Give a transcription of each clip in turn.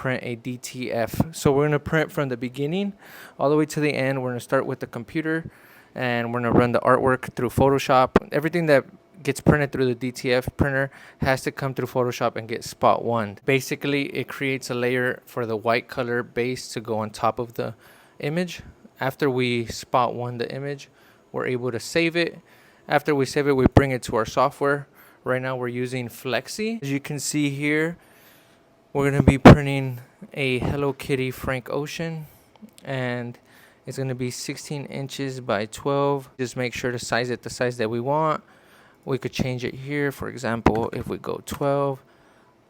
print a DTF. So we're going to print from the beginning all the way to the end. We're going to start with the computer, and we're going to run the artwork through Photoshop. Everything that gets printed through the DTF printer has to come through Photoshop and get spot one. Basically, it creates a layer for the white color base to go on top of the image. After we spot one the image, we're able to save it. After we save it, we bring it to our software. Right now we're using Flexi. As you can see here, we're going to be printing a Hello Kitty Frank Ocean, and it's going to be 16 inches by 12. Just make sure to size it the size that we want. We could change it here. For example, if we go 12,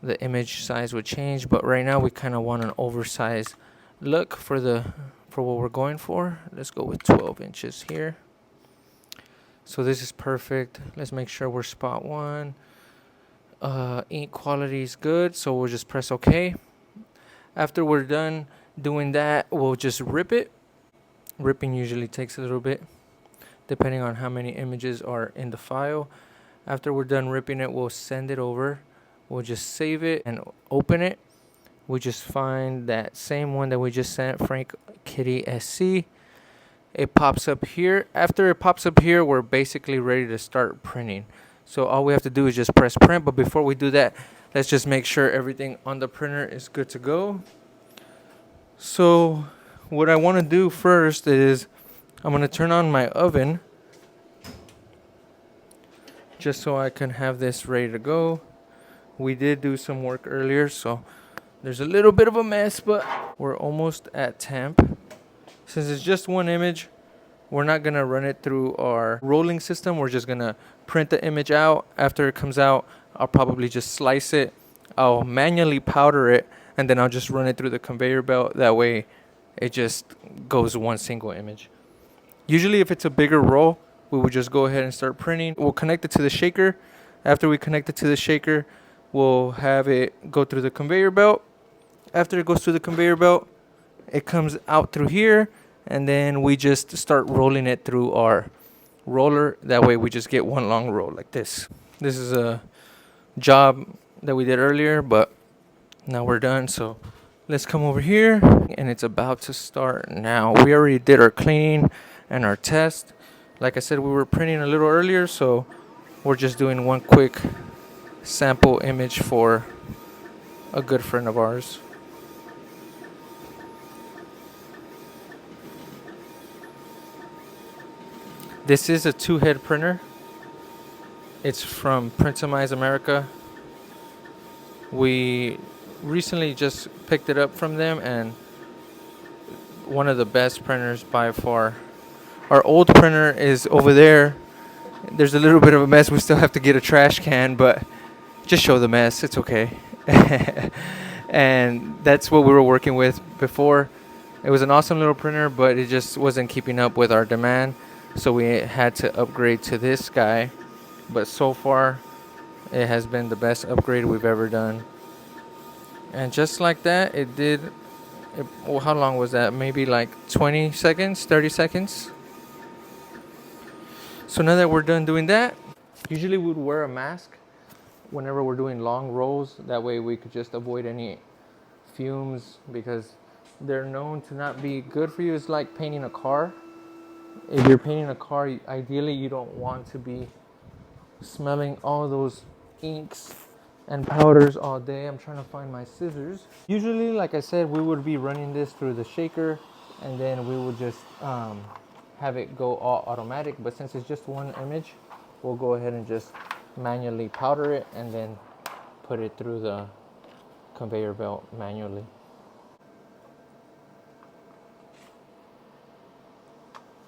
the image size would change, but right now we kind of want an oversized look for what we're going for. Let's go with 12 inches here. So this is perfect. Let's make sure we're spot one. Ink quality is good, so we'll just press OK. After we're done doing that, we'll just rip it. Ripping usually takes a little bit, depending on how many images are in the file. After we're done ripping it, we'll send it over. We'll just save it and open it. We just find that same one that we just sent, Frank Kitty SC. It pops up here. After it pops up here, we're basically ready to start printing. So all we have to do is just press print. But before we do that, let's just make sure everything on the printer is good to go. So what I want to do first is I'm going to turn on my oven just so I can have this ready to go. We did do some work earlier, so there's a little bit of a mess, but we're almost at temp. Since it's just one image, we're not going to run it through our rolling system. We're just going to print the image out. After it comes out, I'll probably just slice it. I'll manually powder it, and then I'll just run it through the conveyor belt. That way, it just goes one single image. Usually, if it's a bigger roll, we would just go ahead and start printing. We'll connect it to the shaker. After we connect it to the shaker, we'll have it go through the conveyor belt. After it goes through the conveyor belt, it comes out through here, and then we just start rolling it through our roller. That way we just get one long roll like this. This is a job that we did earlier, but now we're done. So let's come over here, and it's about to start now. We already did our cleaning and our test. Like I said, we were printing a little earlier, so we're just doing one quick sample image for a good friend of ours. This is a 2-head printer. It's from Printimize America. We recently just picked it up from them, and one of the best printers by far. Our old printer is over there. There's a little bit of a mess. We still have to get a trash can, but just show the mess. It's okay. And that's what we were working with before. It was an awesome little printer, but it just wasn't keeping up with our demand. So we had to upgrade to this guy. But so far, it has been the best upgrade we've ever done. And just like that, well, how long was that? Maybe like 20 seconds, 30 seconds. So now that we're done doing that, usually we would wear a mask whenever we're doing long rolls. That way we could just avoid any fumes, because they're known to not be good for you. It's like painting a car. If you're painting a car, ideally you don't want to be smelling all those inks and powders all day. I'm trying to find my scissors. Usually, like I said, we would be running this through the shaker, and then we would just have it go all automatic. But since it's just one image, we'll go ahead and just manually powder it and then put it through the conveyor belt manually.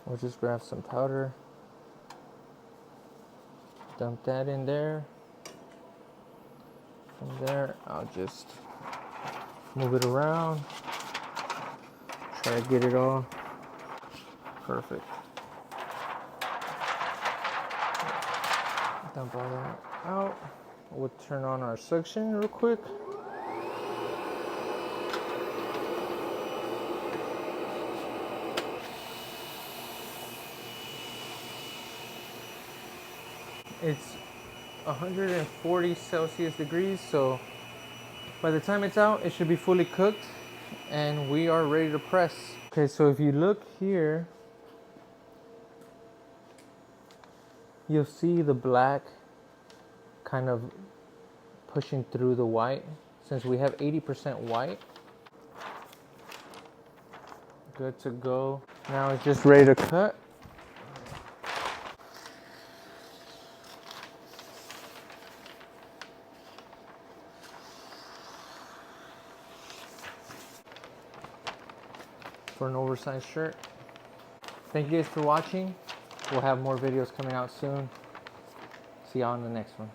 We'll just grab some powder, dump that in there. From there, I'll just move it around, try to get it all perfect. Dump all that out. We'll turn on our suction real quick. It's 140 Celsius degrees, so By the time it's out, it should be fully cooked and we are ready to press. Okay, so if you look here, you'll see the black kind of pushing through the white. Since we have 80% white, good to go. Now it's just ready to cut. For an oversized shirt. Thank you guys for watching. We'll have more videos coming out soon. See y'all in the next one.